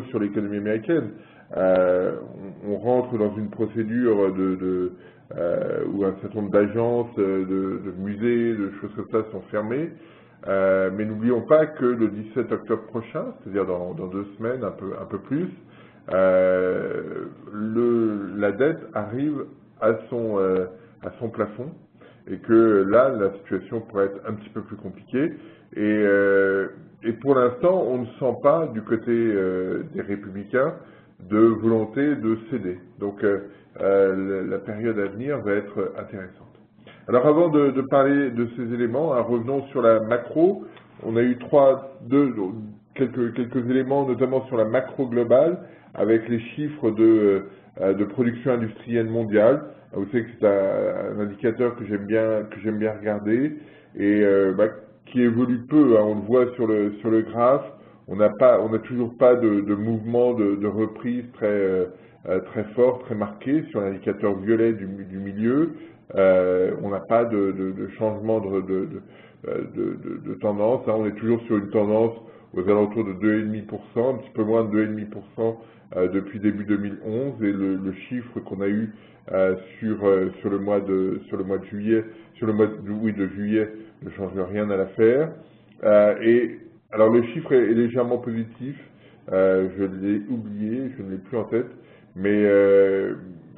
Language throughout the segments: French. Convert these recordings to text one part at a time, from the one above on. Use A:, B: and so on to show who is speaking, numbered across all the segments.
A: sur l'économie américaine. On rentre dans une procédure où un certain nombre d'agences, de musées, de choses comme ça sont fermées. Mais n'oublions pas que le 17 octobre prochain, c'est-à-dire dans 2 semaines, un peu plus, la dette arrive à son plafond et que là, la situation pourrait être un petit peu plus compliquée. Et pour l'instant, on ne sent pas du côté des Républicains de volonté de céder. Donc la période à venir va être intéressante. Alors avant de parler de ces éléments, revenons sur la macro. On a eu quelques éléments, notamment sur la macro globale, avec les chiffres de production industrielle mondiale. Vous savez que c'est un indicateur que j'aime bien regarder et qui évolue peu. On le voit sur le graphe. On n'a toujours pas de mouvement de reprise très fort, très marqué sur l'indicateur violet du milieu. On n'a pas de changement de tendance. On est toujours sur une tendance aux alentours de 2,5%, un petit peu moins de 2,5% depuis début 2011. Et le chiffre qu'on a eu sur le mois de juillet, de juillet, ne change rien à l'affaire. Alors le chiffre est légèrement positif. Je l'ai oublié, je ne l'ai plus en tête, mais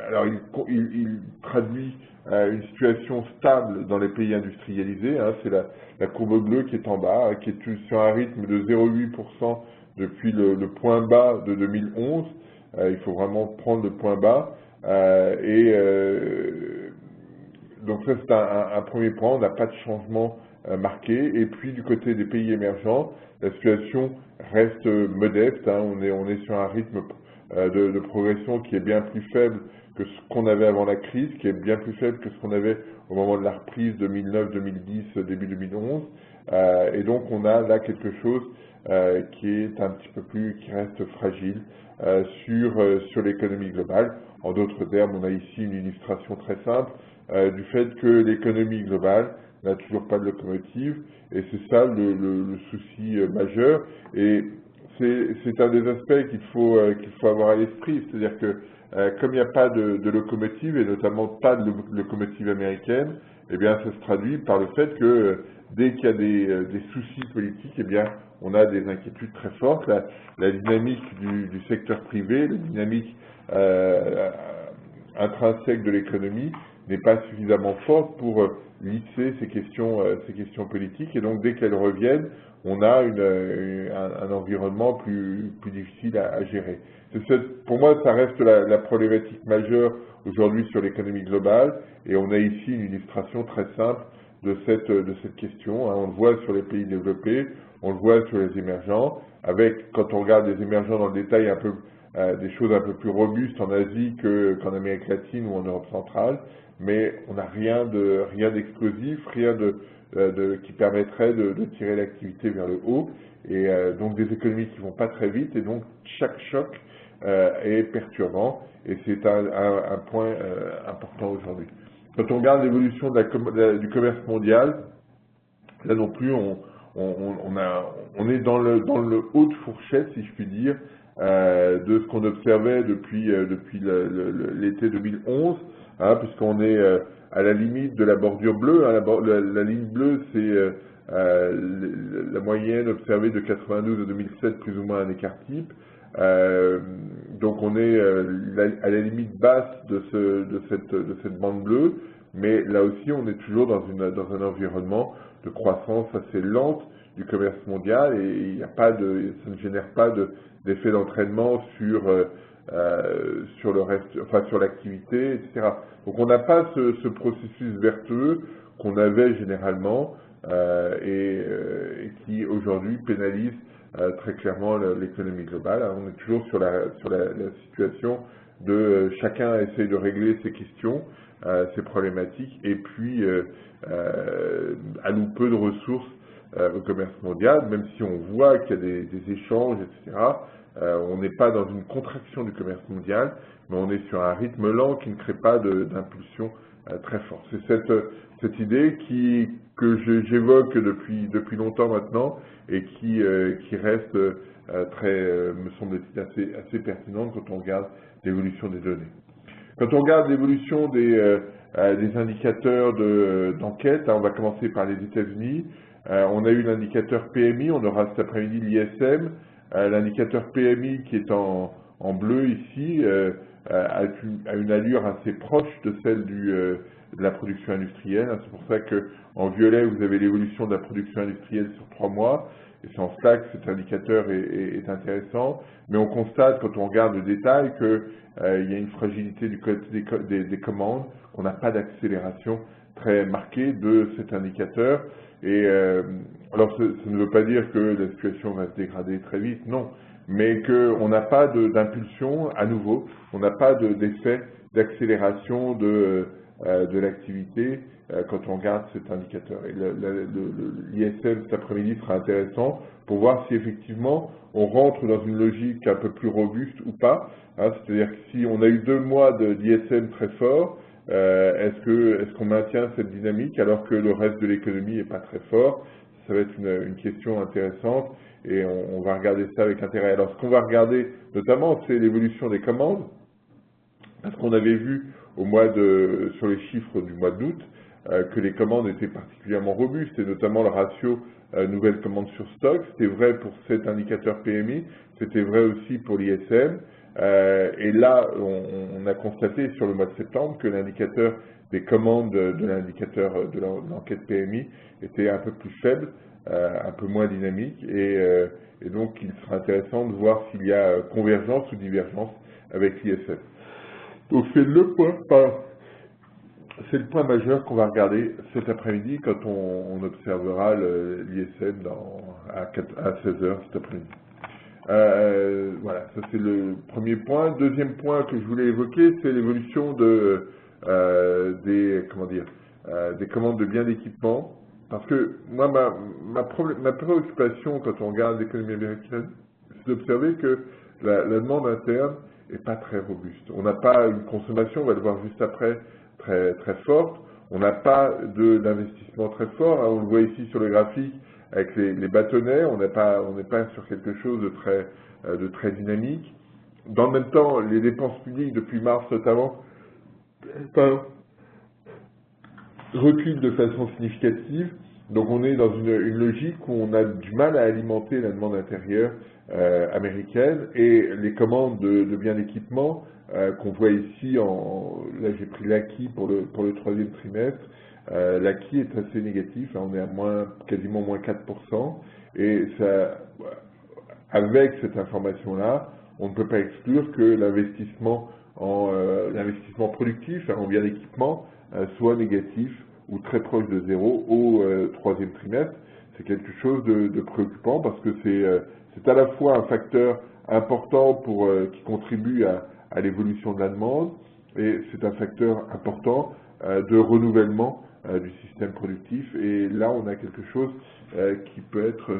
A: alors il traduit une situation stable dans les pays industrialisés. C'est la courbe bleue qui est en bas, qui est sur un rythme de 0,8% depuis le point bas de 2011. Il faut vraiment prendre le point bas. Donc ça c'est un premier point, on n'a pas de changement marqué. Et puis du côté des pays émergents, la situation reste modeste. On est sur un rythme de progression qui est bien plus faible que ce qu'on avait avant la crise, qui est bien plus faible que ce qu'on avait au moment de la reprise 2009-2010, début 2011. Et donc on a là quelque chose qui est un petit peu qui reste fragile sur l'économie globale. En d'autres termes, on a ici une illustration très simple du fait que l'économie globale n'a toujours pas de locomotive, et c'est ça le souci majeur. Et c'est un des aspects qu'il faut avoir à l'esprit, c'est-à-dire que comme il n'y a pas de locomotive, et notamment pas de locomotive américaine, eh bien ça se traduit par le fait que dès qu'il y a des soucis politiques, eh bien on a des inquiétudes très fortes. La dynamique du secteur privé, la dynamique intrinsèque de l'économie n'est pas suffisamment forte pour lisser ces questions politiques, et donc dès qu'elles reviennent, on a un environnement plus difficile à gérer. Pour moi, ça reste la problématique majeure aujourd'hui sur l'économie globale, et on a ici une illustration très simple de cette question. On le voit sur les pays développés, on le voit sur les émergents, avec, quand on regarde les émergents dans le détail, des choses un peu plus robustes en Asie qu'en Amérique latine ou en Europe centrale, mais on n'a rien d'explosif, rien qui permettrait de tirer l'activité vers le haut, et donc des économies qui vont pas très vite, et donc chaque choc est perturbant, et c'est un point important aujourd'hui. Quand on regarde l'évolution du commerce mondial, là non plus on est dans le haut de fourchette, si je puis dire, de ce qu'on observait depuis l'été 2011, puisqu'on est à la limite de la bordure bleue. La ligne bleue, c'est la moyenne observée de 92 à 2007, plus ou moins un écart type. Donc on est à la limite basse de cette bande bleue, mais là aussi on est toujours dans un environnement de croissance assez lente du commerce mondial, et ça ne génère pas d'effet d'entraînement sur le reste, enfin sur l'activité, etc. Donc on n'a pas ce processus vertueux qu'on avait généralement et qui aujourd'hui pénalise très clairement l'économie globale. On est toujours sur la situation de chacun essaye de régler ses questions, ses problématiques, et puis alloue peu de ressources au commerce mondial, même si on voit qu'il y a des échanges, etc. On n'est pas dans une contraction du commerce mondial, mais on est sur un rythme lent qui ne crée pas d'impulsion très forte. C'est cette idée que j'évoque depuis longtemps maintenant, et qui reste me semble-t-il, assez pertinente quand on regarde l'évolution des données. Quand on regarde l'évolution des indicateurs d'enquête, on va commencer par les États-Unis. On a eu l'indicateur PMI, on aura cet après-midi l'ISM. L'indicateur PMI qui est en bleu ici a une allure assez proche de celle de la production industrielle. C'est pour ça qu'en violet, vous avez l'évolution de la production industrielle sur 3 mois. Et c'est en cela que cet indicateur est intéressant. Mais on constate, quand on regarde le détail, qu'il y a une fragilité du côté des commandes, qu'on n'a pas d'accélération très marquée de cet indicateur. Et alors, ça ne veut pas dire que la situation va se dégrader très vite, non. Mais qu'on n'a pas d'impulsion à nouveau, on n'a pas d'effet d'accélération de l'activité quand on regarde cet indicateur. Et l'ISM cet après-midi sera intéressant pour voir si effectivement on rentre dans une logique un peu plus robuste ou pas. C'est-à-dire que si on a eu 2 mois d'ISM très fort, est-ce qu'on maintient cette dynamique alors que le reste de l'économie n'est pas très fort? Ça va être une question intéressante et on va regarder ça avec intérêt. Alors ce qu'on va regarder notamment, c'est l'évolution des commandes, parce qu'on avait vu sur les chiffres du mois d'août que les commandes étaient particulièrement robustes, et notamment le ratio nouvelles commandes sur stock. C'était vrai pour cet indicateur PMI, c'était vrai aussi pour l'ISM. Et là, on a constaté sur le mois de septembre que l'indicateur des commandes de l'indicateur de l'enquête PMI était un peu plus faible, un peu moins dynamique, et donc il sera intéressant de voir s'il y a convergence ou divergence avec l'ISM. Donc c'est le point majeur qu'on va regarder cet après-midi quand on observera l'ISM à 16h cet après-midi. Voilà, ça c'est le premier point. Deuxième point que je voulais évoquer, c'est l'évolution des commandes de biens d'équipement. Parce que moi, ma préoccupation quand on regarde l'économie américaine, c'est d'observer que la demande interne n'est pas très robuste. On n'a pas une consommation, on va le voir juste après, très, très forte. On n'a pas d'investissement très fort. On le voit ici sur le graphique avec les bâtonnets. On n'est pas sur quelque chose de très dynamique. Dans le même temps, les dépenses publiques, depuis mars notamment, reculent de façon significative. Donc on est dans une logique où on a du mal à alimenter la demande intérieure américaine, et les commandes de biens d'équipement qu'on voit ici, là j'ai pris l'acquis pour le 3e trimestre, l'acquis est assez négatif, on est à quasiment moins 4%, et ça, avec cette information-là, on ne peut pas exclure que l'investissement productif en biens d'équipement soit négatif ou très proche de zéro au 3e trimestre. C'est quelque chose de préoccupant, parce que c'est à la fois un facteur important qui contribue à l'évolution de la demande, et c'est un facteur important de renouvellement du système productif. Et là, on a quelque chose qui peut être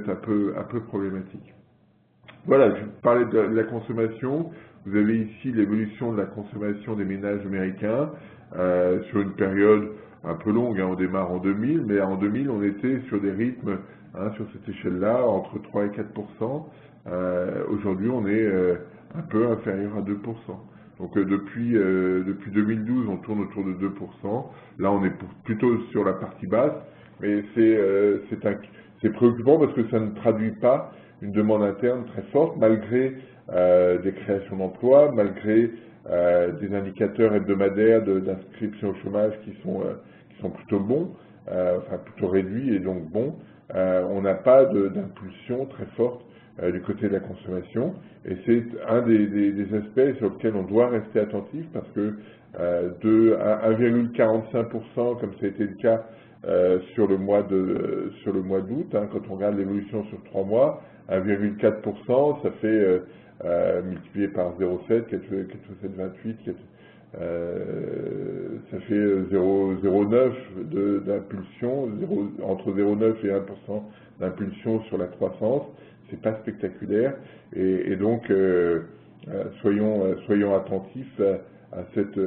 A: un peu problématique. Voilà, je parlais de la consommation. Vous avez ici l'évolution de la consommation des ménages américains sur une période un peu longue. On démarre en 2000, mais en 2000, on était sur des rythmes, sur cette échelle-là, entre 3 et 4%. Aujourd'hui, on est un peu inférieur à 2%. Donc depuis 2012, on tourne autour de 2%. Là, on est plutôt sur la partie basse, mais c'est préoccupant parce que ça ne traduit pas une demande interne très forte, malgré des créations d'emplois, malgré des indicateurs hebdomadaires d'inscription au chômage qui sont plutôt bons, enfin plutôt réduits et donc bons. On n'a pas d'impulsion très forte du côté de la consommation, et c'est un des aspects sur lesquels on doit rester attentif, parce que de 1,45%, comme ça a été le cas sur le mois d'août, quand on regarde l'évolution sur 3 mois, 1,4%, ça fait multiplié par 0,7, 4,728, ça fait 0,09 d'impulsion, entre 0,9 et 1% d'impulsion sur la croissance. C'est pas spectaculaire, et donc soyons attentifs à cette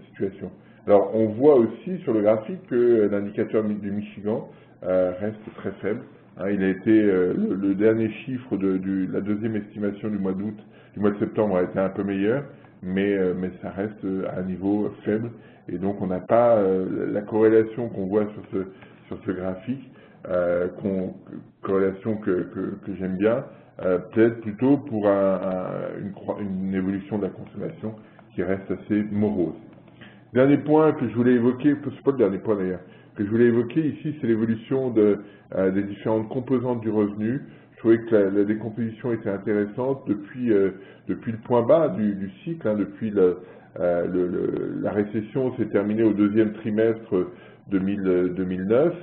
A: situation. Alors on voit aussi sur le graphique que l'indicateur du Michigan reste très faible, Hein, il a été le dernier chiffre de la deuxième estimation du mois d'août, du mois de septembre a été un peu meilleur, mais ça reste à un niveau faible. Et donc on n'a pas la corrélation qu'on voit sur ce graphique, corrélation que j'aime bien, plaide plutôt pour une évolution de la consommation qui reste assez morose. Dernier point que je voulais évoquer, c'est pas le dernier point d'ailleurs, que je voulais évoquer ici, c'est l'évolution des différentes composantes du revenu. Je trouvais que la décomposition était intéressante depuis le point bas du cycle, hein, depuis la récession s'est terminée au deuxième trimestre 2009,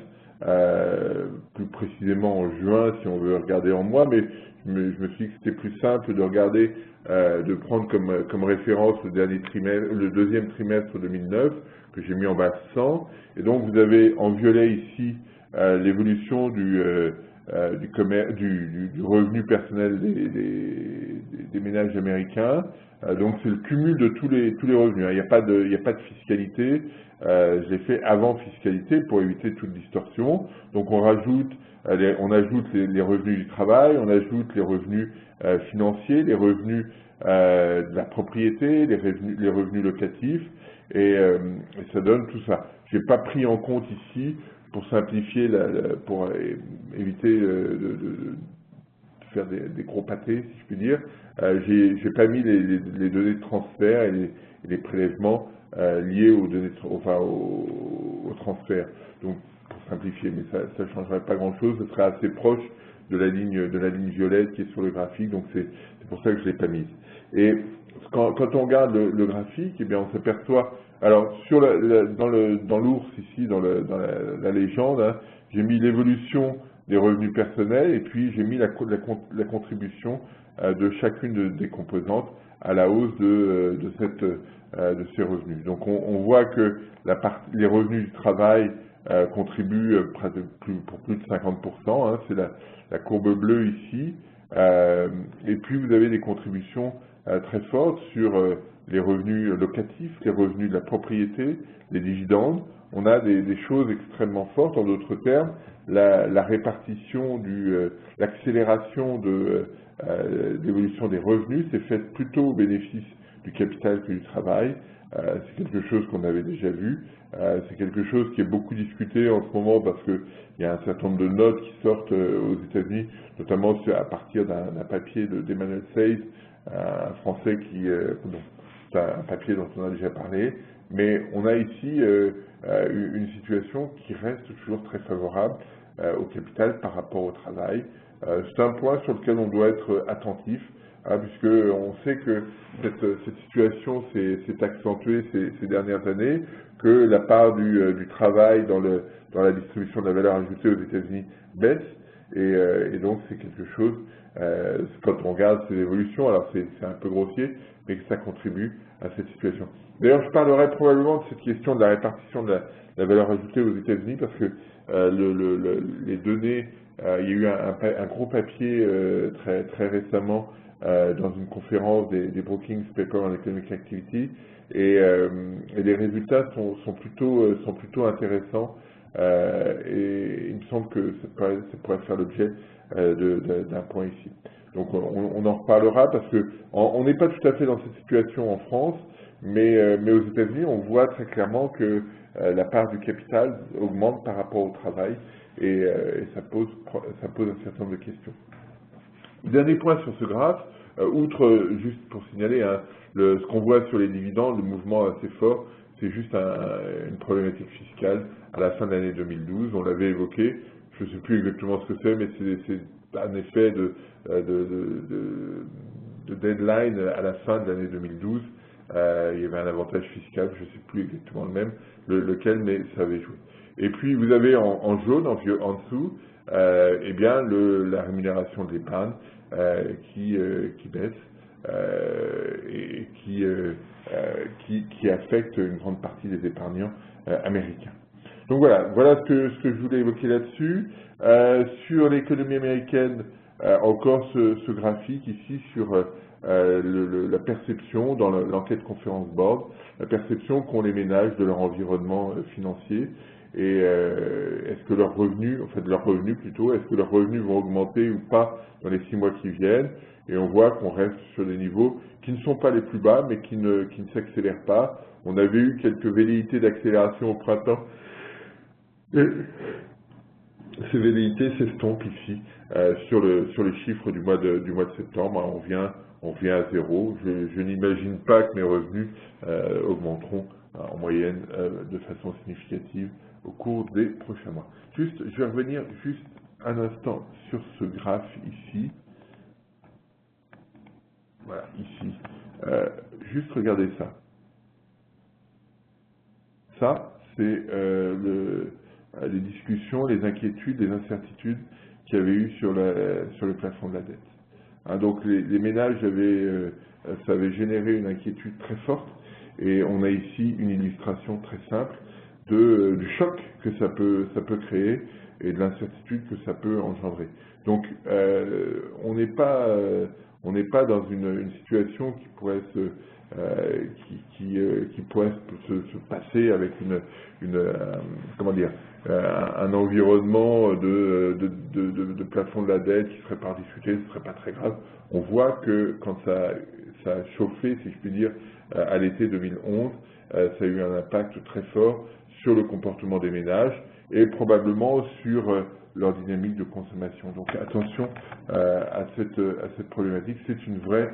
A: plus précisément en juin si on veut regarder en mois, mais je me suis dit que c'était plus simple de regarder, de prendre comme référence le deuxième trimestre 2009, que j'ai mis en bas 100, et donc vous avez en violet ici l'évolution du revenu personnel des ménages américains. Donc c'est le cumul de tous les revenus, hein. Il n'y a pas de fiscalité. Je l'ai fait avant fiscalité pour éviter toute distorsion. Donc on ajoute les revenus du travail, on ajoute les revenus financiers, les revenus de la propriété, les revenus locatifs, et ça donne tout ça. Je n'ai pas pris en compte ici, pour simplifier, pour éviter de faire des gros pâtés, si je puis dire, j'ai pas mis les données de transfert et les prélèvements liés aux données, au transfert. Donc, pour simplifier, mais ça ne changerait pas grand-chose, ce serait assez proche de la ligne violette qui est sur le graphique, donc c'est pour ça que je ne l'ai pas mise. Et quand on regarde le graphique, eh bien on s'aperçoit, alors dans l'ours ici, dans la légende, hein, j'ai mis l'évolution des revenus personnels et puis j'ai mis la contribution de chacune des composantes à la hausse de ces revenus. Donc on voit que les revenus du travail contribuent pour plus de 50%, hein, c'est la courbe bleue ici, et puis vous avez des contributions très fortes sur les revenus locatifs, les revenus de la propriété, les dividendes. On a des choses extrêmement fortes, en d'autres termes, la répartition l'accélération d'évolution des revenus s'est faite plutôt au bénéfice du capital que du travail. C'est quelque chose qu'on avait déjà vu. C'est quelque chose qui est beaucoup discuté en ce moment parce qu'il y a un certain nombre de notes qui sortent aux États-Unis, notamment à partir d'un papier d'Emmanuel Saez, un Français c'est un papier dont on a déjà parlé. Mais on a ici une situation qui reste toujours très favorable au capital par rapport au travail. C'est un point sur lequel on doit être attentif, hein, puisqu'on sait que cette situation s'est accentuée ces dernières années, que la part du travail dans la distribution de la valeur ajoutée aux États-Unis baisse, et donc c'est quelque chose, quand on regarde ces évolutions, alors c'est un peu grossier, mais que ça contribue à cette situation. D'ailleurs, je parlerai probablement de cette question de la répartition de la valeur ajoutée aux États-Unis, parce que les données, il y a eu un gros papier très récemment dans une conférence des Brookings Paper on Economic Activity, et les résultats sont plutôt intéressants, et il me semble que ça pourrait faire l'objet d'un point ici. Donc on en reparlera parce que on n'est pas tout à fait dans cette situation en France, mais aux États-Unis, on voit très clairement que la part du capital augmente par rapport au travail, et ça pose un certain nombre de questions. Dernier point sur ce graphe, outre, juste pour signaler, hein, ce qu'on voit sur les dividendes, le mouvement assez fort, c'est juste une problématique fiscale à la fin de l'année 2012. On l'avait évoqué, je ne sais plus exactement ce que c'est, mais c'est un effet de deadline à la fin de l'année 2012. Il y avait un avantage fiscal, je ne sais plus exactement le même, lequel, mais ça avait joué. Et puis vous avez en jaune, en dessous, eh bien la rémunération de l'épargne qui baisse et qui affecte une grande partie des épargnants américains. Donc voilà ce que je voulais évoquer là-dessus. Sur l'économie américaine, encore ce graphique ici sur la perception dans l'enquête Conference Board, la perception qu'ont les ménages de leur environnement financier. et est-ce que leurs revenus, en fait leurs revenus plutôt, est-ce que leurs revenus vont augmenter ou pas dans les 6 mois qui viennent, et on voit qu'on reste sur des niveaux qui ne sont pas les plus bas, mais qui ne s'accélèrent pas. On avait eu quelques velléités d'accélération au printemps, et ces velléités s'estompent ici sur les chiffres du mois de septembre. On revient à zéro. Je n'imagine pas que mes revenus augmenteront en moyenne de façon significative au cours des prochains mois. Je vais revenir juste un instant sur ce graphe ici. Voilà, ici. Juste regardez ça. Ça, c'est les discussions, les inquiétudes, les incertitudes qu'il y avait eu sur le plafond de la dette. Hein, donc les ménages ça avait généré une inquiétude très forte, et on a ici une illustration très simple du choc que ça peut créer et de l'incertitude que ça peut engendrer. Donc on n'est pas dans une situation qui pourrait se passer avec un environnement de plafond de la dette qui serait pas discuté, ce serait pas très grave. On voit que quand ça a chauffé, si je puis dire, à l'été 2011, ça a eu un impact très fort sur le comportement des ménages et probablement sur leur dynamique de consommation. Donc attention à cette problématique, c'est une vraie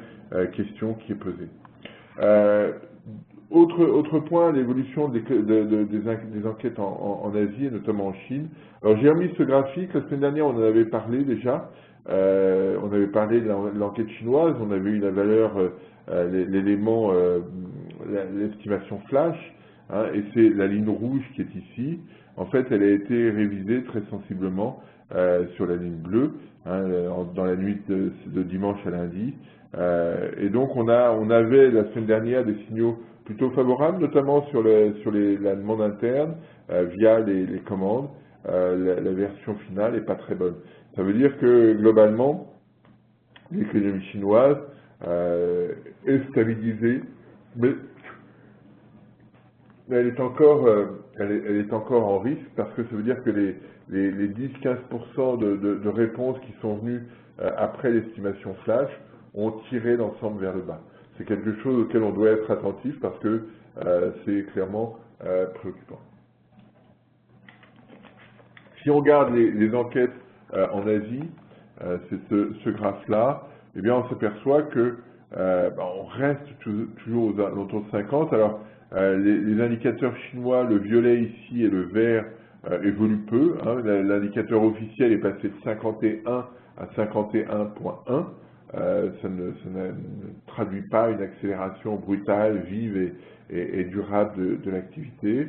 A: question qui est posée. Autre point, l'évolution des enquêtes en Asie et notamment en Chine. Alors j'ai remis ce graphique, la semaine dernière on en avait parlé déjà, on avait parlé de l'enquête chinoise, on avait eu la valeur, l'élément, l'estimation flash, hein, et c'est la ligne rouge qui est ici. En fait, elle a été révisée très sensiblement sur la ligne bleue, hein, dans la nuit de dimanche à lundi. Et donc on avait la semaine dernière des signaux plutôt favorables, notamment sur la demande interne via les commandes. La version finale n'est pas très bonne. Ça veut dire que globalement, l'économie chinoise est stabilisée, mais elle est encore en risque, parce que ça veut dire que les 10-15% de réponses qui sont venues après l'estimation flash ont tiré l'ensemble vers le bas. C'est quelque chose auquel on doit être attentif, parce que c'est clairement préoccupant. Si on regarde les enquêtes en Asie, c'est ce graphe-là, eh bien on s'aperçoit que on reste toujours aux alentours de 50. Alors les indicateurs chinois, le violet ici et le vert évoluent peu. Hein. L'indicateur officiel est passé de 51 à 51.1. Ça ne traduit pas une accélération brutale, vive et durable de l'activité.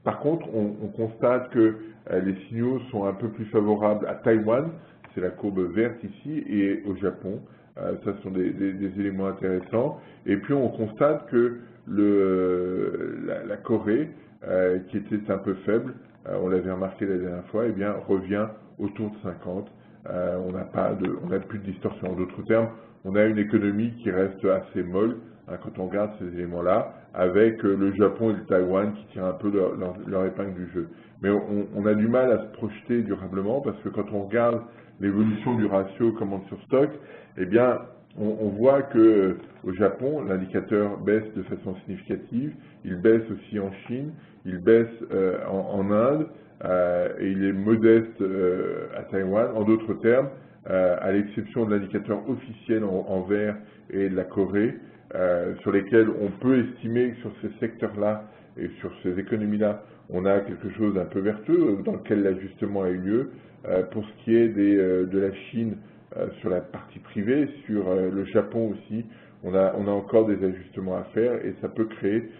A: Par contre, on constate que les signaux sont un peu plus favorables à Taïwan, c'est la courbe verte ici, et au Japon. Ça sont des éléments intéressants. Et puis on constate que la Corée, qui était un peu faible, on l'avait remarqué la dernière fois, eh bien, revient autour de 50. On n'a plus de distorsion. En d'autres termes, on a une économie qui reste assez molle, hein, quand on regarde ces éléments-là, avec le Japon et le Taïwan qui tirent un peu leur épingle du jeu. Mais on a du mal à se projeter durablement, parce que quand on regarde l'évolution du ratio commande sur stock, eh bien, on voit que au Japon, l'indicateur baisse de façon significative, il baisse aussi en Chine, il baisse en Inde, et il est modeste à Taïwan. En d'autres termes, à l'exception de l'indicateur officiel en vert et de la Corée, sur lesquels on peut estimer que sur ces secteurs-là et sur ces économies-là, on a quelque chose d'un peu vertueux, dans lequel l'ajustement a eu lieu. Pour ce qui est de la Chine, sur la partie privée, sur le Japon aussi, on a encore des ajustements à faire, et ça peut créer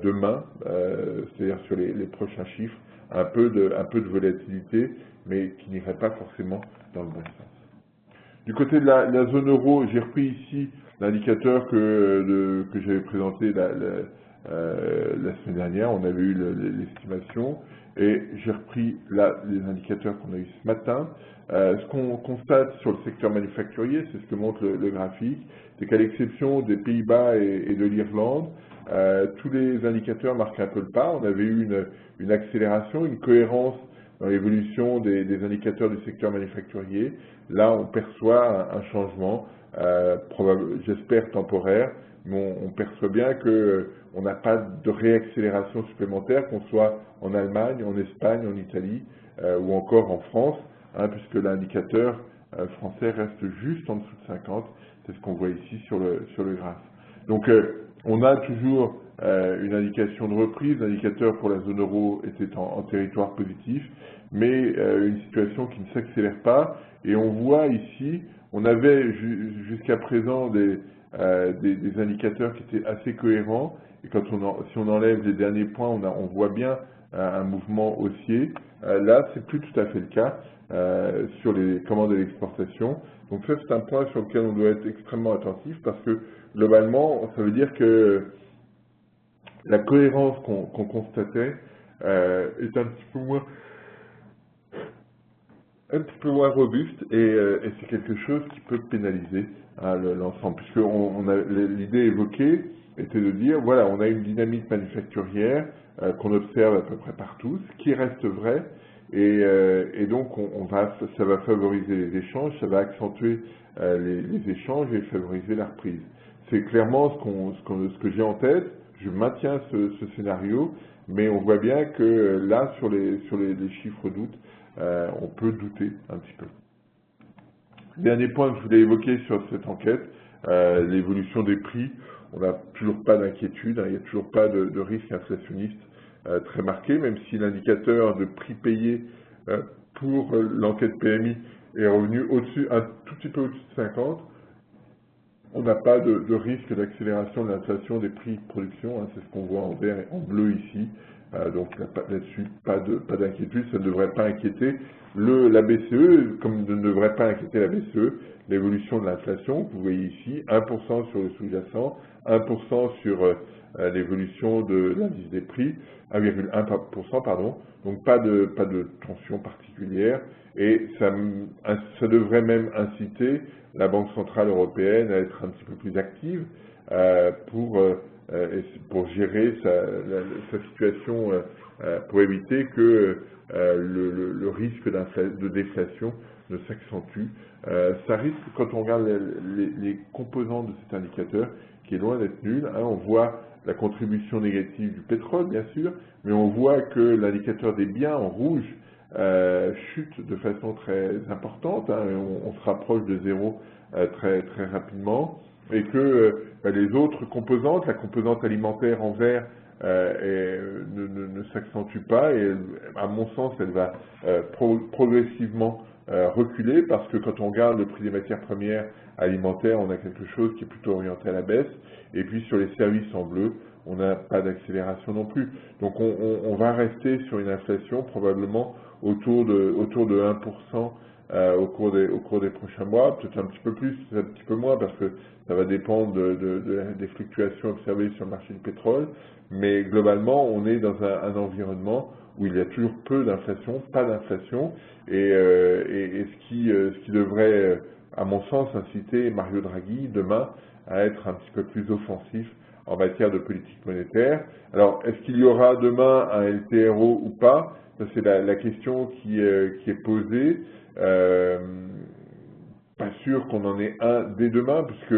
A: demain, c'est-à-dire sur les prochains chiffres, un peu de volatilité, mais qui n'irait pas forcément dans le bon sens. Du côté de la zone euro, j'ai repris ici l'indicateur que j'avais présenté la semaine dernière. On avait eu l'estimation, et j'ai repris là les indicateurs qu'on a eu ce matin. Ce qu'on constate sur le secteur manufacturier, c'est ce que montre le graphique, c'est qu'à l'exception des Pays-Bas et de l'Irlande, tous les indicateurs marquent un peu le pas. On avait eu une accélération, une cohérence dans l'évolution des indicateurs du secteur manufacturier. Là, on perçoit un changement, j'espère temporaire, mais on perçoit bien qu'on n'a pas de réaccélération supplémentaire, qu'on soit en Allemagne, en Espagne, en Italie ou encore en France, puisque l'indicateur français reste juste en dessous de 50. C'est ce qu'on voit ici sur le graphe. Donc, on a toujours une indication de reprise, l'indicateur pour la zone euro était en territoire positif, mais une situation qui ne s'accélère pas. Et on voit ici, on avait jusqu'à présent des indicateurs qui étaient assez cohérents, et si on enlève les derniers points, on voit bien un mouvement haussier. Là, c'est plus tout à fait le cas sur les commandes et l'exportation. Donc ça, c'est un point sur lequel on doit être extrêmement attentif, parce que globalement, ça veut dire que la cohérence qu'on constatait est un petit peu moins robuste, et c'est quelque chose qui peut pénaliser l'ensemble, puisque l'idée évoquée était de dire, voilà, on a une dynamique manufacturière qu'on observe à peu près partout, ce qui reste vrai, et donc ça va favoriser les échanges, ça va accentuer les échanges et favoriser la reprise. C'est clairement ce que j'ai en tête. Je maintiens ce scénario, mais on voit bien que là, sur les chiffres d'août, on peut douter un petit peu. Dernier point que je voulais évoquer sur cette enquête, l'évolution des prix. On n'a toujours pas d'inquiétude, il n'y a toujours pas de risque inflationniste très marqué, même si l'indicateur de prix payé pour l'enquête PMI est revenu un tout petit peu au-dessus de 50. On n'a pas de risque d'accélération de l'inflation des prix de production, c'est ce qu'on voit en vert et en bleu ici. Donc là-dessus, pas d'inquiétude, ça ne devrait pas inquiéter la BCE, comme ne devrait pas inquiéter la BCE, l'évolution de l'inflation. Vous voyez ici 1% sur le sous-jacent, 1% sur l'évolution de l'indice des prix, 1,1%, pardon, donc pas de tension particulière, et ça devrait même inciter la Banque Centrale Européenne à être un petit peu plus active pour gérer sa situation, pour éviter que le risque de déflation ne s'accentue. Ça risque, quand on regarde les composants de cet indicateur, qui est loin d'être nul, on voit la contribution négative du pétrole, bien sûr, mais on voit que l'indicateur des biens en rouge chute de façon très importante, on se rapproche de zéro très rapidement, et que les autres composantes, la composante alimentaire en vert, ne s'accentue pas, et à mon sens, elle va progressivement reculer, parce que quand on regarde le prix des matières premières alimentaires, on a quelque chose qui est plutôt orienté à la baisse, et puis sur les services en bleu, on n'a pas d'accélération non plus. Donc on va rester sur une inflation probablement autour de 1% au cours des prochains mois, peut-être un petit peu plus, un petit peu moins, parce que ça va dépendre des fluctuations observées sur le marché du pétrole, mais globalement, on est dans un environnement où il y a toujours peu d'inflation, pas d'inflation, et ce qui devrait, à mon sens, inciter Mario Draghi demain à être un petit peu plus offensif en matière de politique monétaire. Alors, est-ce qu'il y aura demain un LTRO ou pas? Ça, c'est la question qui est posée. Pas sûr qu'on en ait un dès demain, puisque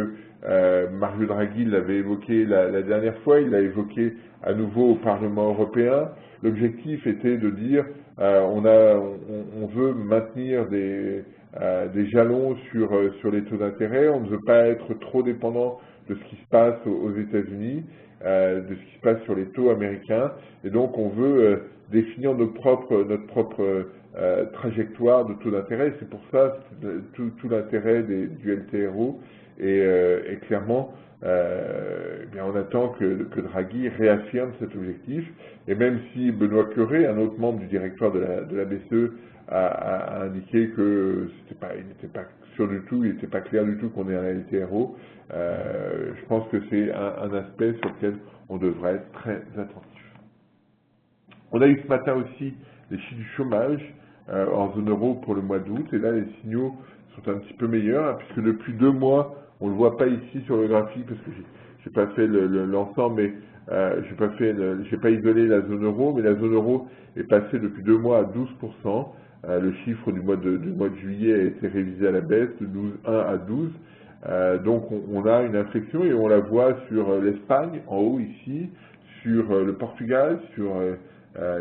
A: Mario Draghi l'avait évoqué la dernière fois, il l'a évoqué à nouveau au Parlement européen. L'objectif était de dire on veut maintenir des jalons sur les taux d'intérêt, on ne veut pas être trop dépendant de ce qui se passe aux États-Unis, de ce qui se passe sur les taux américains, et donc on veut définir notre propre trajectoire de taux d'intérêt. C'est pour ça tout l'intérêt du LTRO, et clairement on attend que Draghi réaffirme cet objectif, et même si Benoît Cœuré, un autre membre du directoire de la BCE, a indiqué que il n'était pas sûr du tout, il n'était pas clair du tout qu'on ait un LTRO, je pense que c'est un aspect sur lequel on devrait être très attentif. On a eu ce matin aussi les chiffres du chômage en zone euro pour le mois d'août, et là les signaux sont un petit peu meilleurs, puisque depuis 2 mois, on ne le voit pas ici sur le graphique, parce que j'ai pas fait l'ensemble, mais j'ai pas isolé la zone euro, mais la zone euro est passée depuis 2 mois à 12%. Le chiffre du mois de juillet a été révisé à la baisse de 1 à 12. Donc on a une inflexion et on la voit sur l'Espagne, en haut ici, sur le Portugal, sur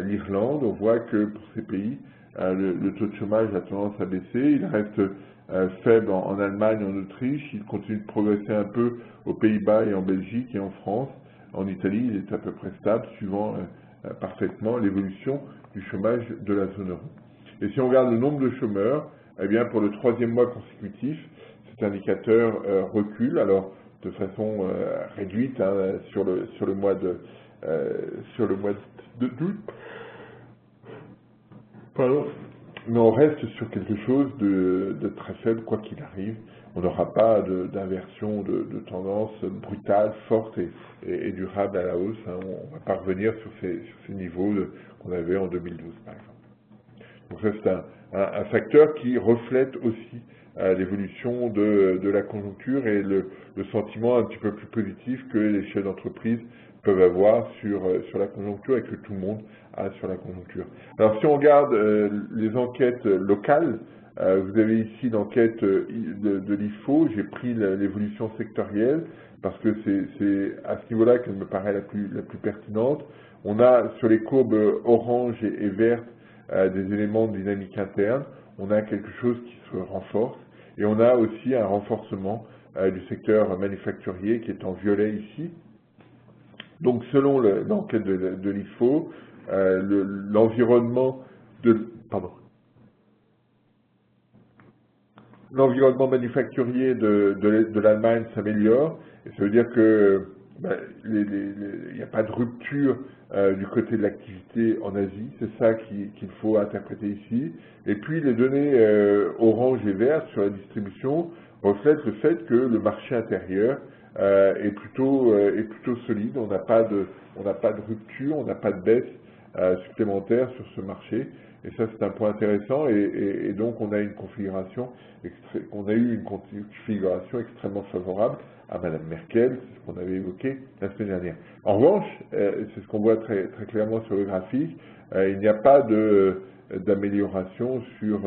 A: l'Irlande. On voit que pour ces pays, le taux de chômage a tendance à baisser. Il reste faible en Allemagne, en Autriche. Il continue de progresser un peu aux Pays-Bas et en Belgique et en France. En Italie, il est à peu près stable, suivant parfaitement l'évolution du chômage de la zone euro. Et si on regarde le nombre de chômeurs, eh bien pour le 3e mois consécutif, cet indicateur recule, alors de façon réduite hein, sur le mois de d'août. Pardon. Mais on reste sur quelque chose de très faible, quoi qu'il arrive. On n'aura pas d'inversion de tendance brutale, forte et durable à la hausse. Hein. On ne va pas revenir sur ces niveaux qu'on avait en 2012, par exemple. Donc ça, c'est un facteur qui reflète aussi l'évolution de la conjoncture et le sentiment un petit peu plus positif que les chefs d'entreprise peuvent avoir sur la conjoncture et que tout le monde a sur la conjoncture. Alors si on regarde les enquêtes locales, vous avez ici l'enquête de l'IFO, j'ai pris l'évolution sectorielle parce que c'est à ce niveau-là qu'elle me paraît la plus pertinente. On a sur les courbes orange et vertes des éléments de dynamique interne, on a quelque chose qui se renforce et on a aussi un renforcement du secteur manufacturier qui est en violet ici. Donc selon l'enquête de l'IFO, l'environnement manufacturier de l'Allemagne s'améliore, et ça veut dire que il n'y a pas de rupture du côté de l'activité en Asie, c'est ça qu'il faut interpréter ici. Et puis les données orange et vert sur la distribution reflètent le fait que le marché intérieur est plutôt solide, on n'a pas de rupture, on n'a pas de baisse supplémentaire sur ce marché. Et ça, c'est un point intéressant, et donc on a eu une configuration extrêmement favorable à Madame Merkel, c'est ce qu'on avait évoqué la semaine dernière. En revanche, c'est ce qu'on voit très clairement sur le graphique, il n'y a pas d'amélioration sur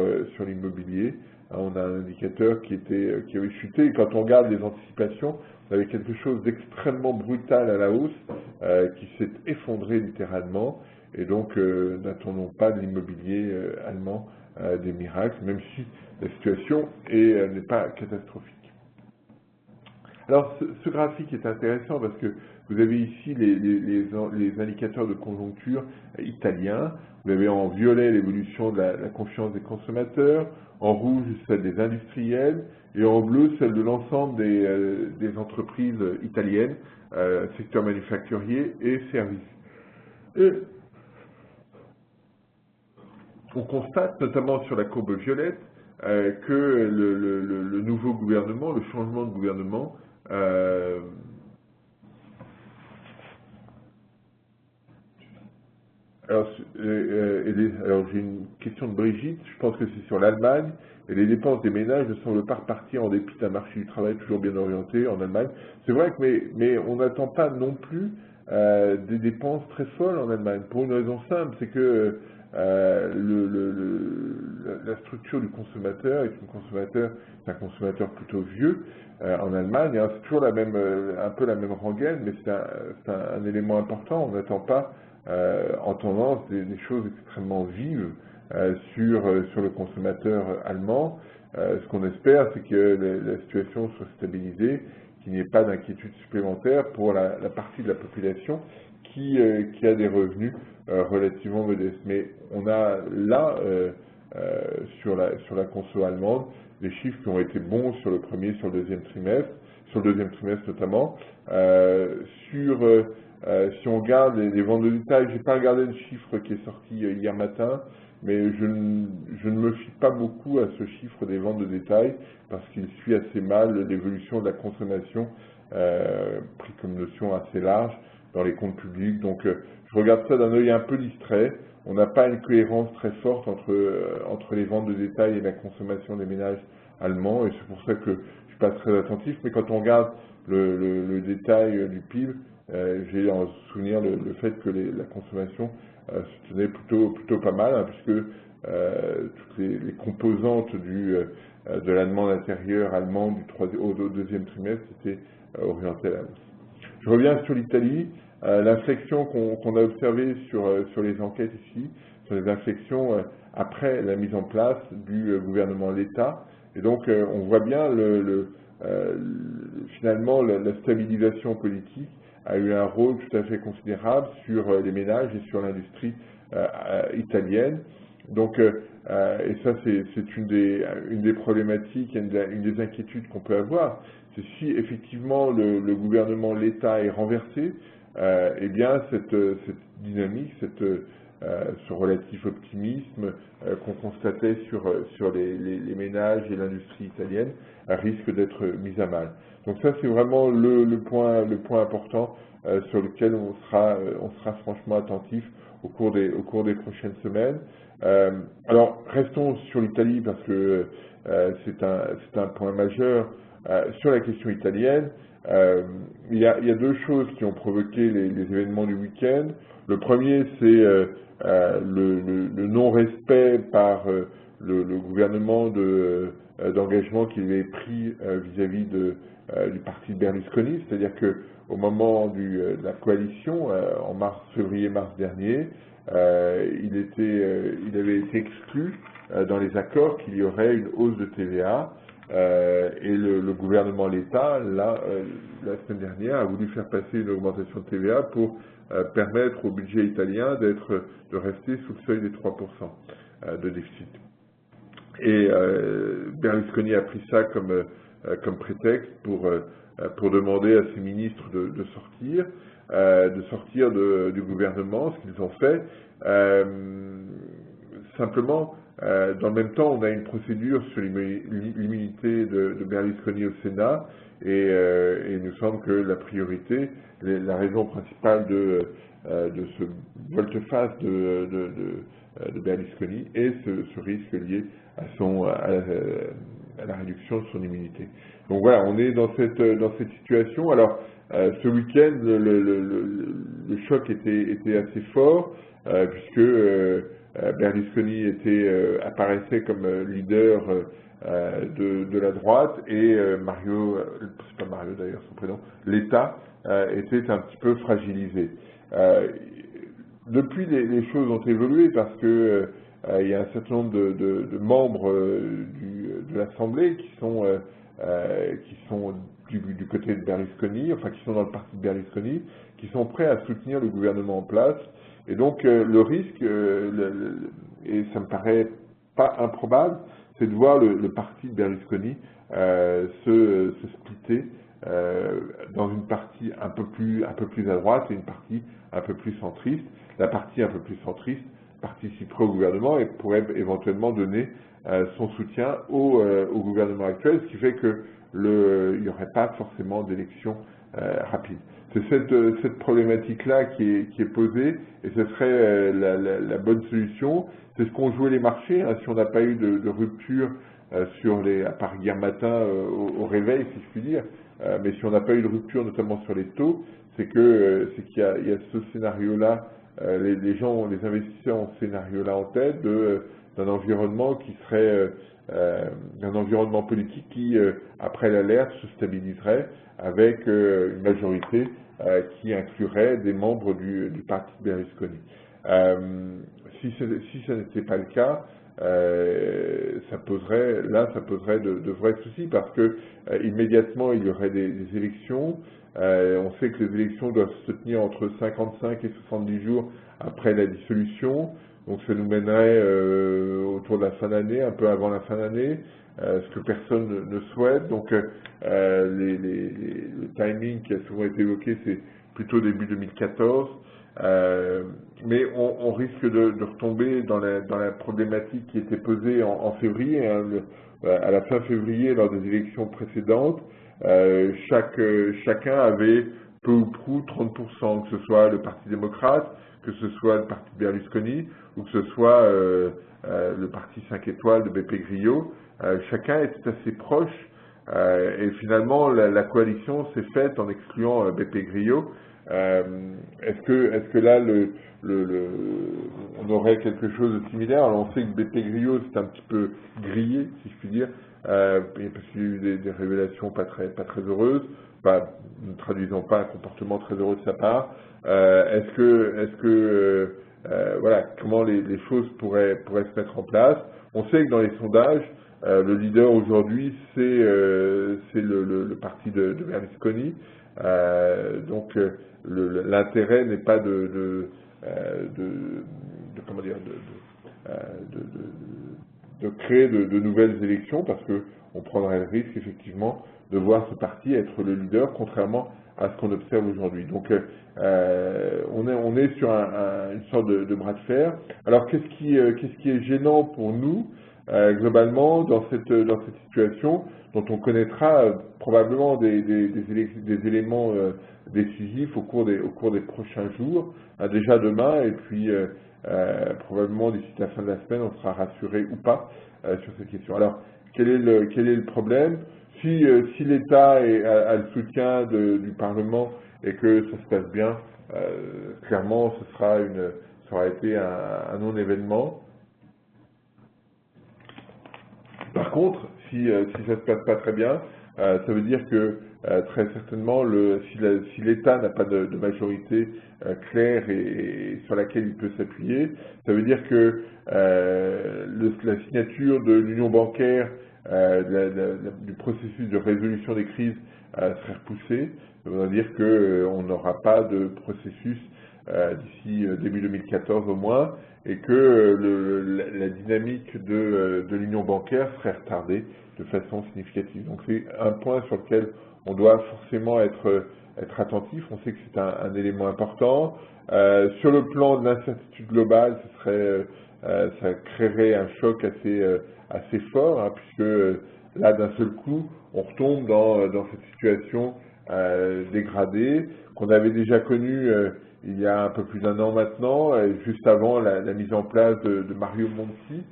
A: l'immobilier. On a un indicateur qui avait chuté, et quand on regarde les anticipations, on avait quelque chose d'extrêmement brutal à la hausse, qui s'est effondré littéralement. Et donc, n'attendons pas de l'immobilier allemand des miracles, même si la situation n'est pas catastrophique. Alors, ce graphique est intéressant parce que vous avez ici les indicateurs de conjoncture italiens. Vous avez en violet l'évolution de la confiance des consommateurs, en rouge celle des industriels, et en bleu celle de l'ensemble des entreprises italiennes, secteur manufacturier et services. Et on constate, notamment sur la courbe violette, que le nouveau gouvernement, le changement de gouvernement, alors j'ai une question de Brigitte, je pense que c'est sur l'Allemagne, et les dépenses des ménages ne semblent pas repartir en dépit d'un marché du travail toujours bien orienté en Allemagne. C'est vrai que, mais on n'attend pas non plus des dépenses très folles en Allemagne, pour une raison simple, c'est que la structure du consommateur est un consommateur plutôt vieux en Allemagne. Hein, c'est toujours un peu la même rengaine, mais c'est un élément important. On n'attend pas en tendance des choses extrêmement vives sur le consommateur allemand. Ce qu'on espère, c'est que la situation soit stabilisée, qu'il n'y ait pas d'inquiétude supplémentaire pour la partie de la population qui a des revenus relativement modestes. Mais on a là, sur la conso allemande, des chiffres qui ont été bons sur le premier, sur le deuxième trimestre notamment. Si on regarde les ventes de détail, j'ai pas regardé le chiffre qui est sorti hier matin, mais je ne me fie pas beaucoup à ce chiffre des ventes de détail parce qu'il suit assez mal l'évolution de la consommation, pris comme notion assez large dans les comptes publics. Donc je regarde ça d'un œil un peu distrait. On n'a pas une cohérence très forte entre les ventes de détail et la consommation des ménages allemands, et c'est pour ça que je suis pas très attentif. Mais quand on regarde le détail du PIB, j'ai en souvenir le fait que la consommation se tenait plutôt pas mal, hein, puisque toutes les composantes de la demande intérieure allemande au deuxième trimestre étaient orientées à la hausse. Je reviens sur l'Italie. L'inflexion qu'on a observée sur les enquêtes ici, sur les inflexions après la mise en place du gouvernement Letta. Et donc, on voit bien finalement la stabilisation politique a eu un rôle tout à fait considérable sur les ménages et sur l'industrie italienne. Donc, et ça, c'est une des problématiques, une des inquiétudes qu'on peut avoir. C'est si effectivement le gouvernement, l'État est renversé, eh bien cette dynamique, ce relatif optimisme qu'on constatait sur les ménages et l'industrie italienne risque d'être mise à mal. Donc ça, c'est vraiment le point important sur lequel on sera franchement attentif au cours des prochaines semaines. Alors, restons sur l'Italie parce que c'est un point majeur. Sur la question italienne, il y a deux choses qui ont provoqué les événements du week-end. Le premier, c'est le non-respect par le gouvernement d'engagement qu'il avait pris vis-à-vis du parti de Berlusconi, c'est-à-dire qu'au moment de la coalition, en février-mars dernier, il avait été exclu dans les accords qu'il y aurait une hausse de TVA. Et le gouvernement, l'État, la semaine dernière, a voulu faire passer une augmentation de TVA pour permettre au budget italien de rester sous le seuil des 3% de déficit. Et Berlusconi a pris ça comme prétexte pour demander à ses ministres de sortir du gouvernement, ce qu'ils ont fait. Simplement, dans le même temps, on a une procédure sur l'immunité de Berlusconi au Sénat, et il nous semble que la priorité, la raison principale de ce volte-face de Berlusconi est ce risque lié à la réduction de son immunité. Donc voilà, on est dans cette situation. Alors, ce week-end, le choc était assez fort, puisque Berlusconi apparaissait comme leader de la droite, et c'est pas Mario d'ailleurs son prénom, l'État était un petit peu fragilisé. Depuis, les choses ont évolué parce que il y a un certain nombre de membres de l'Assemblée qui sont du côté de Berlusconi, enfin qui sont dans le parti de Berlusconi, qui sont prêts à soutenir le gouvernement en place. Et donc le risque, et ça me paraît pas improbable, c'est de voir le parti de Berlusconi se splitter dans une partie un peu plus à droite et une partie un peu plus centriste. La partie un peu plus centriste participerait au gouvernement et pourrait éventuellement donner son soutien au gouvernement actuel, ce qui fait que il n'y aurait pas forcément d'élection rapide. C'est cette problématique-là qui est posée, et ce serait la bonne solution. C'est ce qu'ont joué les marchés, hein, si on n'a pas eu de rupture à part hier matin au réveil, si je puis dire, mais si on n'a pas eu de rupture notamment sur les taux, c'est qu'il y a ce scénario-là, les investisseurs ont ce scénario-là en tête d'un environnement qui serait d'un environnement politique qui, après l'alerte, se stabiliserait avec une majorité qui inclurait des membres du parti Berlusconi. Si ce n'était pas le cas, ça poserait de vrais soucis parce que immédiatement il y aurait des élections. On sait que les élections doivent se tenir entre 55 et 70 jours après la dissolution. Donc ça nous mènerait autour de la fin d'année, un peu avant la fin d'année, ce que personne ne souhaite. Donc le timing qui a souvent été évoqué, c'est plutôt début 2014. Mais on risque de retomber dans la problématique qui était posée en février, hein, à la fin février, lors des élections précédentes. Chacun avait peu ou prou 30%, que ce soit le Parti démocrate, que ce soit le Parti Berlusconi, ou que ce soit le Parti 5 étoiles de Beppe Grillo. Chacun était assez proche Et finalement, la coalition s'est faite en excluant BP Grillo. Est-ce que là, on aurait quelque chose de similaire? Alors on sait que BP Grillo, c'est un petit peu grillé, si je puis dire, parce qu'il y a eu des révélations pas très heureuses, ne traduisant pas un comportement très heureux de sa part. Voilà, comment les choses pourraient se mettre en place? On sait que dans les sondages, le leader aujourd'hui, c'est le parti de Berlusconi. Donc l'intérêt n'est pas comment dire, de créer de nouvelles élections, parce que on prendrait le risque effectivement de voir ce parti être le leader, contrairement à ce qu'on observe aujourd'hui. Donc on est sur une sorte de bras de fer. Alors qu'est-ce qui est gênant pour nous globalement dans cette situation, dont on connaîtra probablement des éléments décisifs au cours des prochains jours, déjà demain, et puis probablement d'ici la fin de la semaine, on sera rassuré ou pas sur cette question. Alors, quel est le problème? Si l'État a le soutien du Parlement et que ça se passe bien, clairement, ça aura été un non-événement. Par contre, si ça ne se passe pas très bien, ça veut dire que très certainement, si l'État n'a pas de majorité claire et sur laquelle il peut s'appuyer, ça veut dire que la signature de l'union bancaire, du processus de résolution des crises serait repoussée. Ça veut dire qu'on n'aura pas de processus d'ici début 2014 au moins, et que la dynamique de l'union bancaire serait retardée de façon significative. Donc c'est un point sur lequel on doit forcément être attentif. On sait que c'est un élément important. Sur le plan de l'incertitude globale, ça créerait un choc assez fort, hein, puisque là, d'un seul coup, on retombe dans cette situation dégradée qu'on avait déjà connue il y a un peu plus d'1 an maintenant, juste avant la mise en place de Mario Monti